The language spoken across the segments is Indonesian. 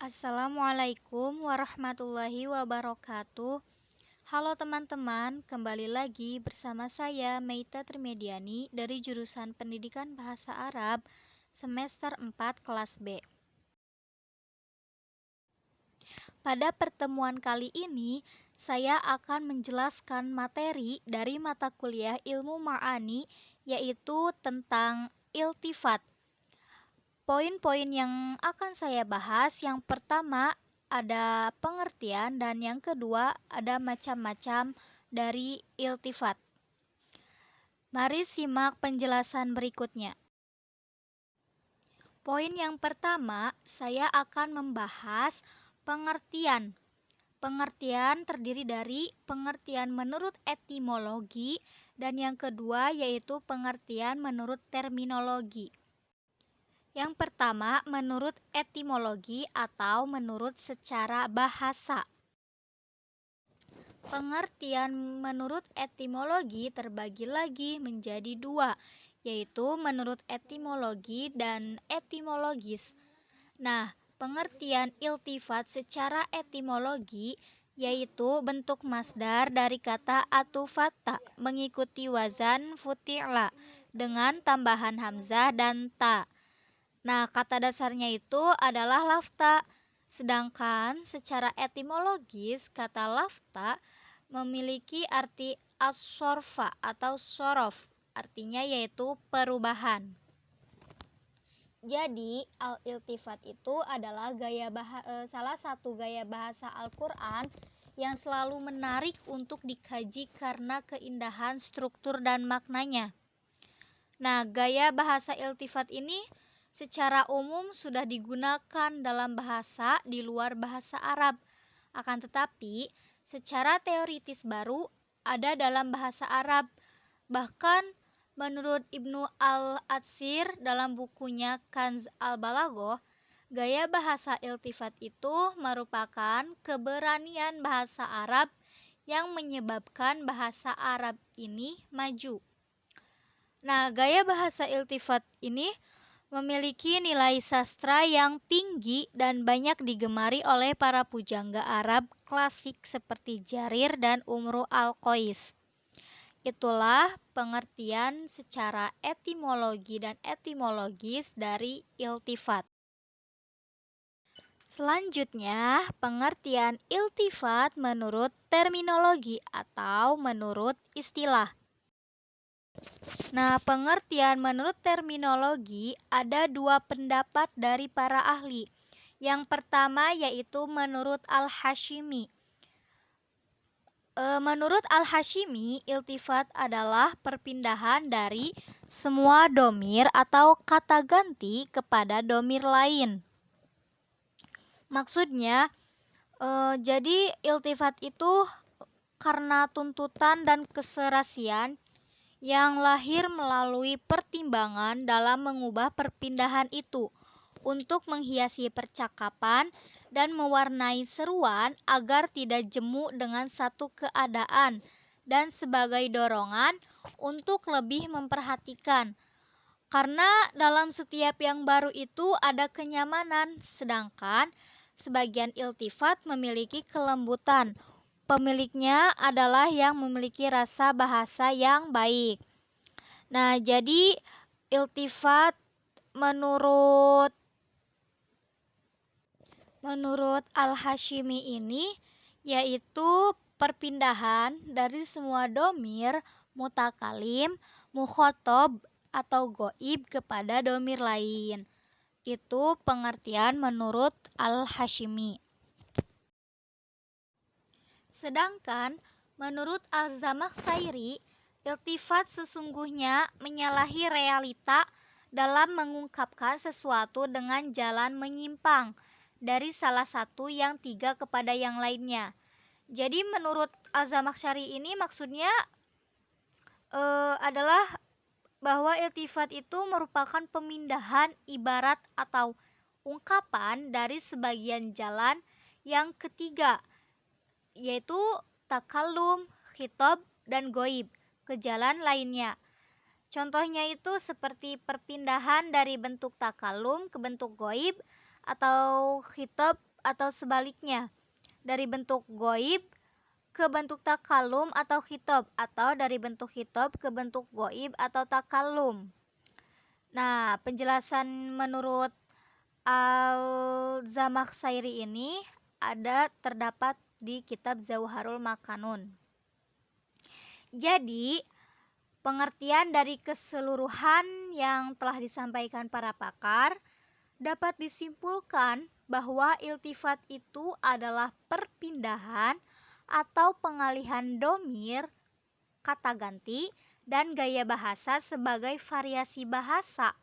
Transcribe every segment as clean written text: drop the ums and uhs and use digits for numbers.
Assalamualaikum warahmatullahi wabarakatuh. Halo teman-teman, kembali lagi bersama saya Meita Trimediani dari jurusan Pendidikan Bahasa Arab semester 4 kelas B. Pada pertemuan kali ini, saya akan menjelaskan materi dari mata kuliah Ilmu Ma'ani, yaitu tentang iltifat. Poin-poin yang akan saya bahas, yang pertama ada pengertian dan yang kedua ada macam-macam dari iltifat. Mari simak penjelasan berikutnya. Poin yang pertama, saya akan membahas pengertian. Pengertian terdiri dari pengertian menurut etimologi dan yang kedua yaitu pengertian menurut terminologi. Yang pertama, menurut etimologi atau menurut secara bahasa. Pengertian menurut etimologi terbagi lagi menjadi dua, yaitu menurut etimologi dan etimologis. Nah, pengertian iltifat secara etimologi yaitu bentuk masdar dari kata atufata mengikuti wazan futi'la dengan tambahan hamzah dan ta. Nah, kata dasarnya itu adalah lafta. Sedangkan secara etimologis, kata lafta memiliki arti as-sorfa atau sorof. Artinya yaitu perubahan. Jadi, al-iltifat itu adalah salah satu gaya bahasa Al-Quran yang selalu menarik untuk dikaji karena keindahan struktur dan maknanya. Nah, gaya bahasa iltifat ini secara umum sudah digunakan dalam bahasa di luar bahasa Arab. Akan tetapi, secara teoritis baru ada dalam bahasa Arab. Bahkan menurut Ibnu al-Atsir dalam bukunya Kanz al-Balaghah, gaya bahasa iltifat itu merupakan keberanian bahasa Arab yang menyebabkan bahasa Arab ini maju. Nah, gaya bahasa iltifat ini memiliki nilai sastra yang tinggi dan banyak digemari oleh para pujangga Arab klasik seperti Jarir dan Umru al-Qais. Itulah pengertian secara etimologi dan etimologis dari iltifat. Selanjutnya, pengertian iltifat menurut terminologi atau menurut istilah. Nah, pengertian menurut terminologi ada dua pendapat dari para ahli. Yang pertama yaitu menurut Al-Hashimi. Menurut Al-Hashimi, iltifat adalah perpindahan dari semua domir atau kata ganti kepada domir lain. Maksudnya, jadi iltifat itu karena tuntutan dan keserasian yang lahir melalui pertimbangan dalam mengubah perpindahan itu untuk menghiasi percakapan dan mewarnai seruan agar tidak jemu dengan satu keadaan dan sebagai dorongan untuk lebih memperhatikan. Karena dalam setiap yang baru itu ada kenyamanan, sedangkan sebagian iltifat memiliki kelembutan. Pemiliknya adalah yang memiliki rasa bahasa yang baik. Nah, jadi iltifat menurut Al-Hashimi ini yaitu perpindahan dari semua domir mutakalim, mukhotob atau goib kepada domir lain. Itu pengertian menurut Al-Hashimi. Sedangkan menurut Al-Zamakhsyri, iltifat sesungguhnya menyalahi realita dalam mengungkapkan sesuatu dengan jalan menyimpang dari salah satu yang tiga kepada yang lainnya. Jadi menurut Al-Zamakhsyari ini maksudnya adalah bahwa iltifat itu merupakan pemindahan ibarat atau ungkapan dari sebagian jalan yang ketiga, yaitu takallum, khitab, dan goib ke jalan lainnya. Contohnya itu seperti perpindahan dari bentuk takallum ke bentuk goib atau khitab atau sebaliknya, dari bentuk goib ke bentuk takalum atau khitab, atau dari bentuk khitab ke bentuk goib atau takalum. Nah, penjelasan menurut Al-Zamakhsyari ini terdapat di kitab Jauharul Makanun. Jadi, pengertian dari keseluruhan yang telah disampaikan para pakar dapat disimpulkan bahwa iltifat itu adalah perpindahan atau pengalihan domir, kata ganti, dan gaya bahasa sebagai variasi bahasa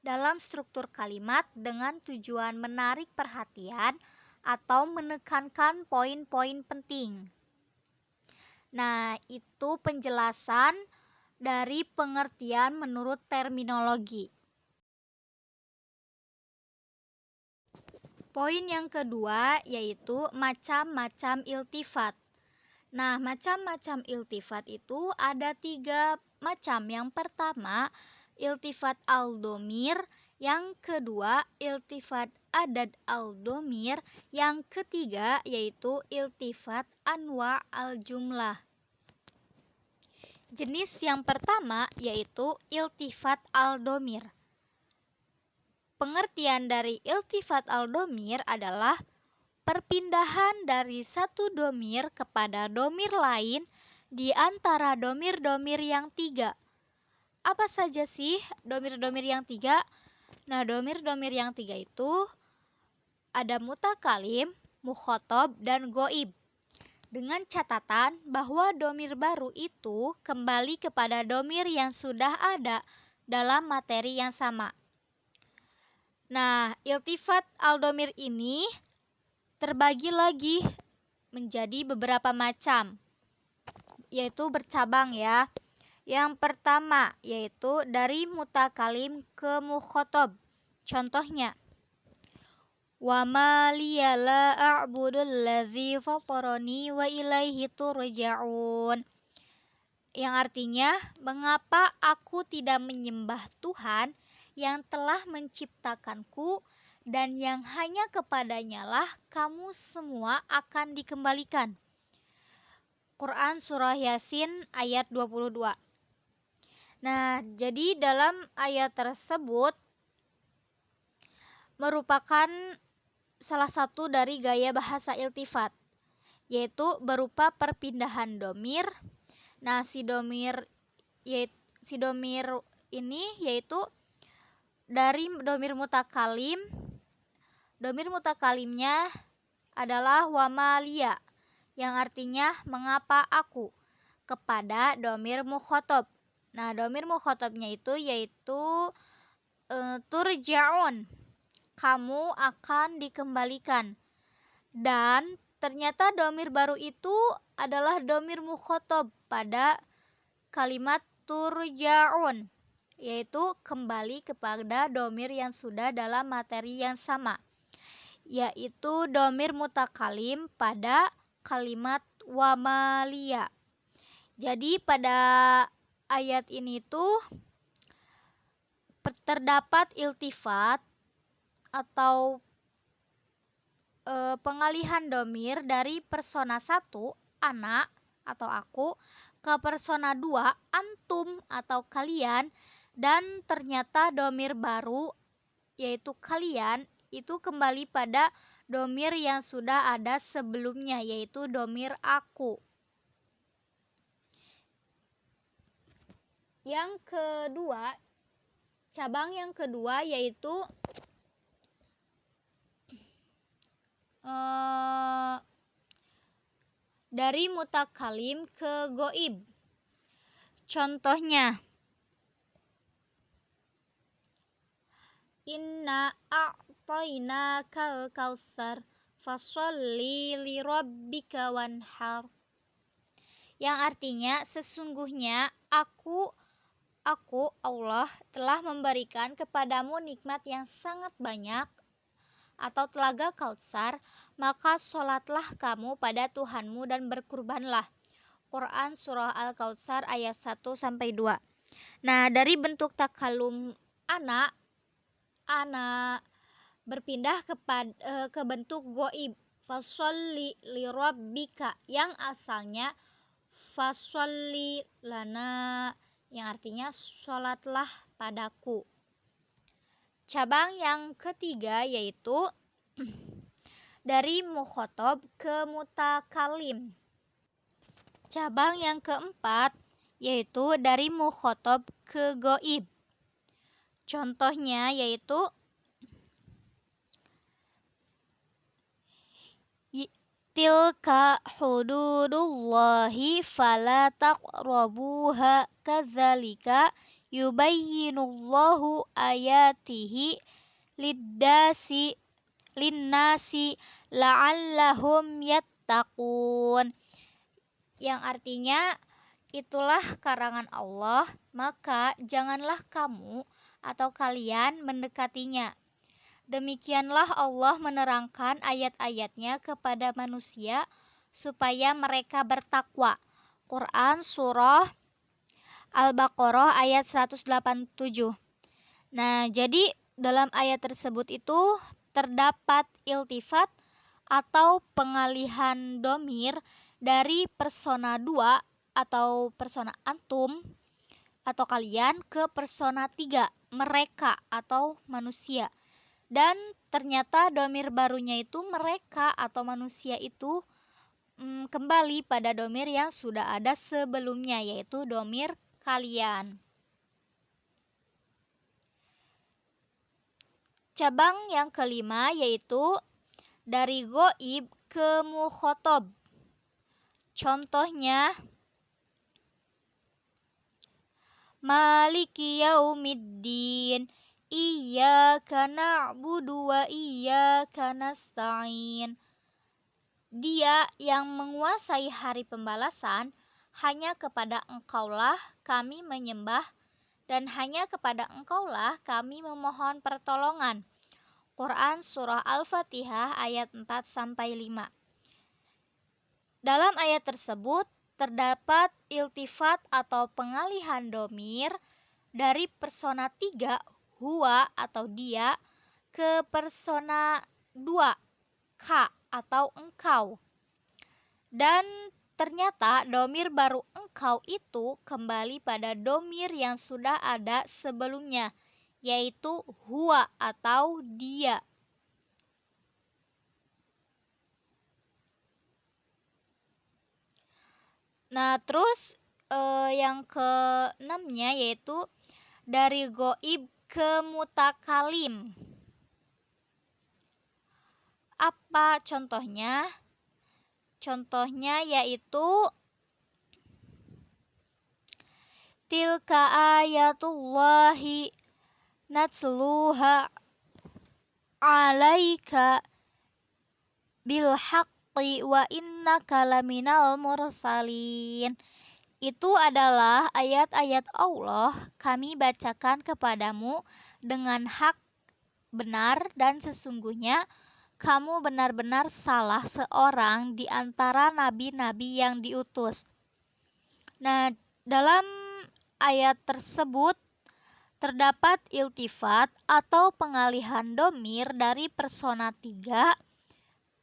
dalam struktur kalimat dengan tujuan menarik perhatian atau menekankan poin-poin penting. Nah, itu penjelasan dari pengertian menurut terminologi. Poin yang kedua yaitu macam-macam iltifat. Nah, macam-macam iltifat itu ada 3 macam. Yang pertama, iltifat al-domir. Yang kedua, iltifat adad al-domir. Yang ketiga, yaitu iltifat anwa al-jumlah. Jenis yang pertama yaitu iltifat al-domir. Pengertian dari iltifat al-domir adalah perpindahan dari satu domir kepada domir lain di antara domir-domir yang 3. Apa saja sih domir-domir yang 3? Nah, domir-domir yang 3 itu ada mutakalim, mukhotob, dan goib. Dengan catatan bahwa domir baru itu kembali kepada domir yang sudah ada dalam materi yang sama. Nah, iltifat al-domir ini terbagi lagi menjadi beberapa macam, yaitu bercabang ya. Yang pertama yaitu dari mutakalim ke mukhotob. Contohnya, wa ma liya la a'budul ladzi fatarani wa ilaihi turja'un. Yang artinya, mengapa aku tidak menyembah Tuhan yang telah menciptakanku dan yang hanya kepadanya lah kamu semua akan dikembalikan. Quran Surah Yasin ayat 22. Nah, jadi dalam ayat tersebut merupakan salah satu dari gaya bahasa iltifat, yaitu berupa perpindahan domir. Nah, si domir ini yaitu dari domir mutakalim. Domir mutakalimnya adalah wamalia, yang artinya mengapa aku, kepada domir mukhotob. Nah, domir mukhotobnya itu yaitu turja'un, kamu akan dikembalikan. Dan ternyata domir baru itu adalah domir mukhotob pada kalimat turja'un, yaitu kembali kepada domir yang sudah dalam materi yang sama, yaitu domir mutakalim pada kalimat wamalia. Jadi pada ayat ini tuh terdapat iltifat atau pengalihan domir dari persona 1 anak atau aku ke persona 2 antum atau kalian, dan ternyata domir baru yaitu kalian itu kembali pada domir yang sudah ada sebelumnya, yaitu domir aku. Yang kedua, cabang yang kedua yaitu dari mutakalim ke goib. Contohnya, inna a'tainakal kautsar fasholli lirabbika wanhar. Yang artinya, sesungguhnya aku Allah telah memberikan kepadamu nikmat yang sangat banyak atau telaga Kautsar, maka sholatlah kamu pada Tuhanmu dan berkurbanlah. Quran Surah Al-Kautsar ayat 1-2. Nah, dari bentuk takalum ana berpindah ke bentuk goib. Fasholli li rabbika yang asalnya fasholli lana yang artinya sholatlah padaku. Cabang yang ketiga yaitu dari mukhotob ke mutakalim. Cabang yang keempat yaitu dari mukhotob ke goib. Contohnya yaitu tilka hududullahi fala taqrabuha kadzalika yubayyinullahu ayatihi linnasi la'allahum yattaqun, yang artinya itulah karangan Allah, maka janganlah kamu atau kalian mendekatinya. Demikianlah Allah menerangkan ayat-ayatnya kepada manusia supaya mereka bertakwa. Quran Surah Al-Baqarah ayat 187. Nah, jadi dalam ayat tersebut itu terdapat iltifat atau pengalihan domir dari persona 2 atau persona antum atau kalian ke persona 3, mereka atau manusia. Dan ternyata domir barunya itu mereka atau manusia itu kembali pada domir yang sudah ada sebelumnya, yaitu domir kalian. Cabang yang kelima yaitu dari goib ke mukhotob. Contohnya Maliki yaumiddin, iyyaka na'budu wa iyyaka nasta'in. Dia yang menguasai hari pembalasan, hanya kepada Engkaulah kami menyembah dan hanya kepada Engkaulah kami memohon pertolongan. Quran Surah Al-Fatihah ayat 4-5. Dalam ayat tersebut terdapat iltifat atau pengalihan domir dari persona 3 huwa atau dia ke persona 2 ka atau engkau. Dan ternyata domir baru engkau itu kembali pada domir yang sudah ada sebelumnya, yaitu huwa atau dia. Nah, terus yang keenamnya yaitu dari goib ke mutakalim. Apa contohnya? Contohnya yaitu tilka ayatullahi natluha alaika bilhaqqi wa innaka laminal mursalin. Itu adalah ayat-ayat Allah kami bacakan kepadamu dengan hak benar dan sesungguhnya kamu benar-benar salah seorang di antara nabi-nabi yang diutus. Nah, dalam ayat tersebut terdapat iltifat atau pengalihan domir dari persona 3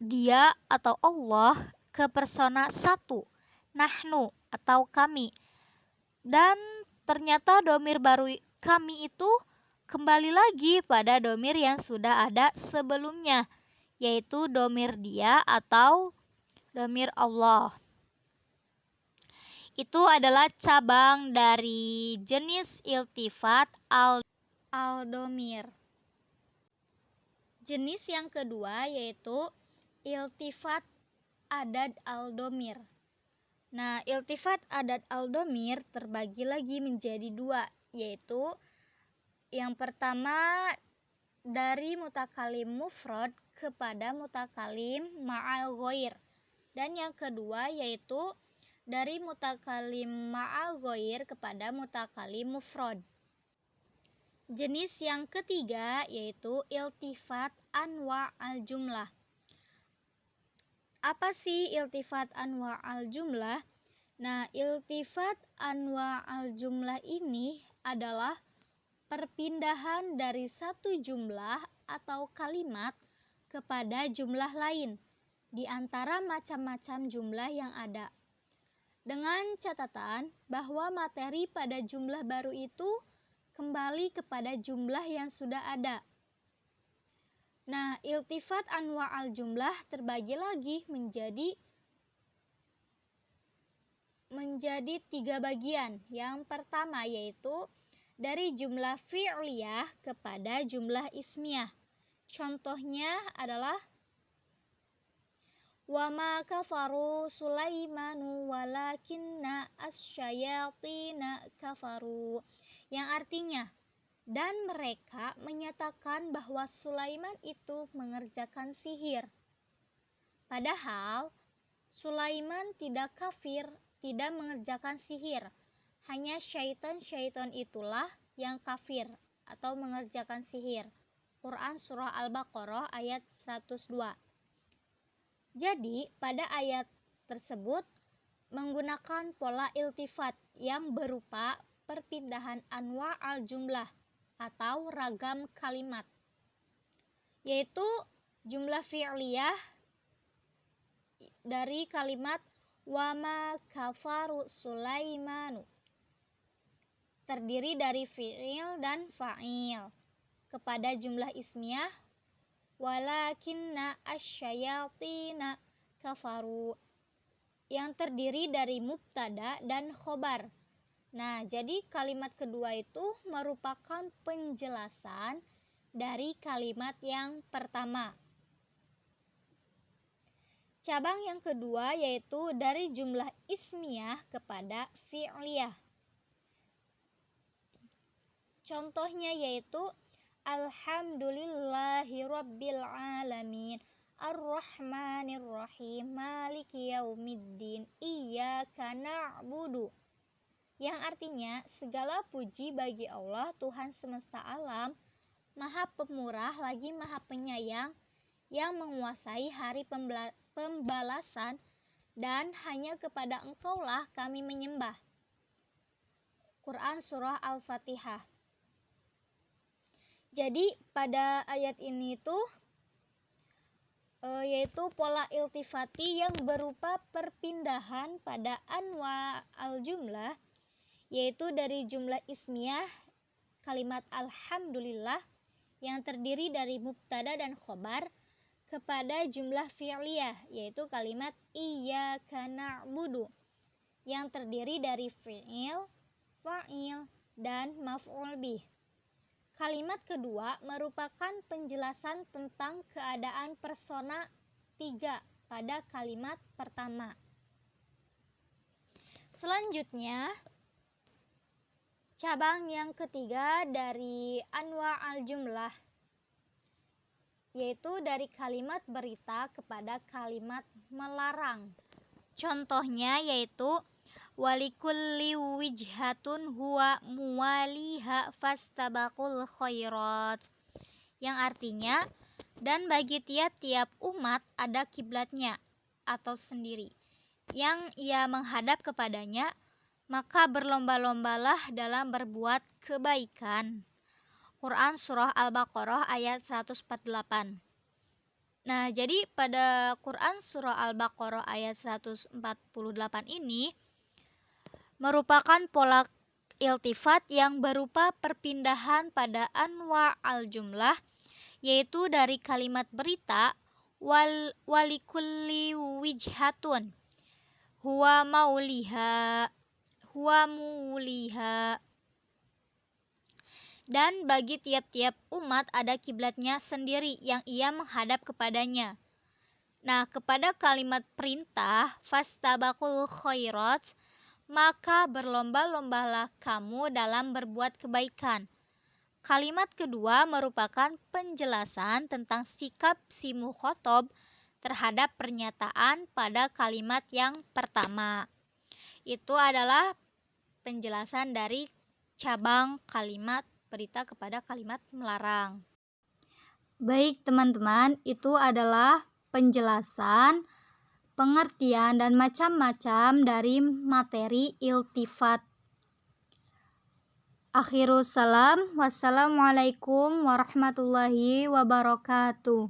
dia atau Allah ke persona 1 nahnu atau kami. Dan ternyata domir baru kami itu kembali lagi pada domir yang sudah ada sebelumnya, yaitu domir dia atau domir Allah. Itu adalah cabang dari jenis iltifat al-domir. Jenis yang kedua yaitu iltifat adad al-domir. Nah, iltifat adad al-domir terbagi lagi menjadi 2, yaitu yang pertama dari mutakalim mufrad kepada mutakalim ma'al ghair, dan yang kedua yaitu dari mutakalim ma'al ghair kepada mutakalim mufrad. Jenis yang ketiga yaitu iltifat anwa al-jumlah. Apa sih iltifat anwa al-jumlah? Nah, iltifat anwa al-jumlah ini adalah perpindahan dari satu jumlah atau kalimat kepada jumlah lain di antara macam-macam jumlah yang ada. Dengan catatan bahwa materi pada jumlah baru itu kembali kepada jumlah yang sudah ada. Nah, iltifat anwa al-jumlah terbagi lagi menjadi 3 bagian. Yang pertama yaitu dari jumlah fi'liyah kepada jumlah ismiyah. Contohnya adalah wa ma kafaru Sulaimanu walakinna asyayatina kafaru, yang artinya dan mereka menyatakan bahwa Sulaiman itu mengerjakan sihir. Padahal Sulaiman tidak kafir, tidak mengerjakan sihir. Hanya syaitan-syaitan itulah yang kafir atau mengerjakan sihir. Quran Surah Al-Baqarah ayat 102. Jadi pada ayat tersebut menggunakan pola iltifat yang berupa perpindahan anwa al-jumlah atau ragam kalimat, yaitu jumlah fi'liyah dari kalimat wa ma kafaru Sulaimanu terdiri dari fi'il dan fa'il, kepada jumlah ismiyah walakinna asyayatina kafaru yang terdiri dari mubtada dan khobar. Nah, jadi kalimat kedua itu merupakan penjelasan dari kalimat yang pertama. Cabang yang kedua yaitu dari jumlah ismiyah kepada fi'liyah. Contohnya yaitu Alhamdulillahirabbil alamin Ar-Rahmanir-Rahim Maliki Yaumiddin Iyyaka na'budu, yang artinya segala puji bagi Allah Tuhan semesta alam, Maha Pemurah lagi Maha Penyayang, yang menguasai hari pembalasan, dan hanya kepada Engkaulah kami menyembah. Quran Surah Al-Fatihah. Jadi pada ayat ini tuh yaitu pola iltifati yang berupa perpindahan pada anwa al-jumlah, yaitu dari jumlah ismiyah kalimat Alhamdulillah yang terdiri dari mubtada dan khobar kepada jumlah fi'liyah yaitu kalimat Iyyaka na'budu yang terdiri dari fi'il, fa'il, dan maf'ul bih. Kalimat kedua merupakan penjelasan tentang keadaan persona 3 pada kalimat pertama. Selanjutnya, cabang yang ketiga dari anwa al-jumlah, yaitu dari kalimat berita kepada kalimat melarang. Contohnya yaitu walikulli wijhatun huwa muwaliha fastabaqul khairat, yang artinya dan bagi tiap-tiap umat ada kiblatnya atau sendiri yang ia menghadap kepadanya, maka berlomba-lombalah dalam berbuat kebaikan. Quran Surah Al-Baqarah ayat 148. Nah, jadi pada Quran Surah Al-Baqarah ayat 148 ini merupakan pola iltifat yang berupa perpindahan pada anwa al-jumlah, yaitu dari kalimat berita walikulli wijhatun huwa muliha, dan bagi tiap-tiap umat ada kiblatnya sendiri yang ia menghadap kepadanya. Nah, kepada kalimat perintah fastabaqul khairat, maka berlomba-lombalah kamu dalam berbuat kebaikan. Kalimat kedua merupakan penjelasan tentang sikap si mukhatab terhadap pernyataan pada kalimat yang pertama. Itu adalah penjelasan dari cabang kalimat berita kepada kalimat melarang. Baik teman-teman, itu adalah penjelasan, pengertian, dan macam-macam dari materi iltifat. Akhirus salam. Wassalamualaikum warahmatullahi wabarakatuh.